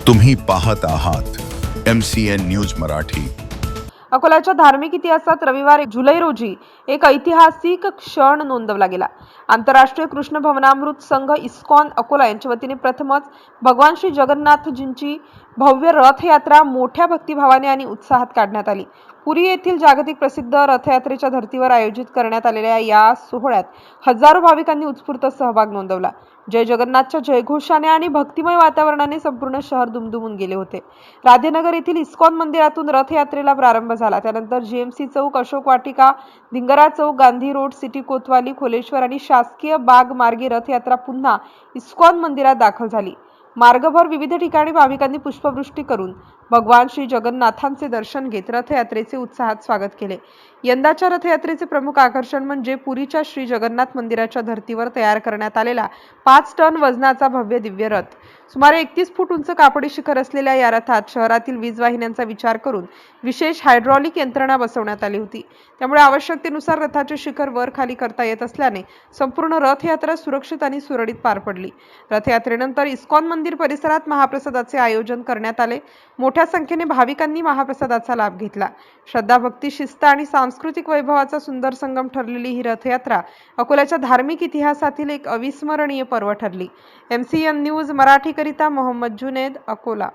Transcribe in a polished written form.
तुम्ही पाहत आहात MCN न्यूज मराठी। अकोल्याच्या धार्मिक इतिहासात रविवार जुलै रोजी एक ऐतिहासिक क्षण नोंदवला गेला। आंतरराष्ट्रीय कृष्ण भवनामृत संघ इस्कॉन अकोला यांच्या वतीने प्रथमच भगवान श्री जगन्नाथजींची भव्य रथयात्रा मोठ्या भक्तिभावाने आणि उत्साहात काढण्यात आली। पुरी येथील जागतिक प्रसिद्ध रथयात्रेच्या धर्तीवर आयोजित करण्यात आलेल्या या सोहळ्यात हजारो भाविकांनी उत्स्फूर्त सहभाग नोंदवला। जय जगन्नाथच्या जयघोषाने आणि भक्तिमय वातावरणाने संपूर्ण शहर दुमदुमून गेले होते। राधेनगर येथील इस्कॉन मंदिरातून रथयात्रेला प्रारंभ झाला। त्यानंतर GMC चौक, अशोक वाटिका, धिंगरा चौक, गांधी रोड, सिटी कोतवाली, खोलेश्वर आणि शासकीय बाग मार्गे रथयात्रा पुन्हा इस्कॉन मंदिरात दाखल झाली। मार्गभर विविध ठिकाणी भाविकांनी पुष्पवृष्टी करून भगवान श्री जगन्नाथांचे दर्शन घेत रथयात्रेचे उत्साहात स्वागत केले। यंदाच्या रथयात्रेचे प्रमुख आकर्षण म्हणजे पुरीच्या श्री जगन्नाथ मंदिराच्या धर्तीवर तयार करण्यात आलेला 5 टन वजनाचा भव्य दिव्य रथ। सुमारे 31 फूट उंच कापडी शिखर असलेल्या या रथात शहरातील वीज वाहिन्यांचा विचार करून विशेष हायड्रॉलिक यंत्रणा बसवण्यात आली होती। त्यामुळे आवश्यकतेनुसार रथाचे शिखर वर खाली करता येत असल्याने संपूर्ण रथयात्रा सुरक्षित आणि सुरळीत पार पडली। रथयात्रेनंतर इस्कॉन मंदिर परिसरात महाप्रसादाचे आयोजन करण्यात आले। मोठ्या संख्येने भाविकांनी महाप्रसादाचा लाभ घेतला। श्रद्धा, भक्ती, शिस्त आणि सांस्कृतिक वैभवाचा सुंदर संगम ठरलेली ही रथयात्रा अकोल्याच्या धार्मिक इतिहासातील एक अविस्मरणीय पर्व ठरली। MCN न्यूज मराठी करिता मोहम्मद जुनेद, अकोला।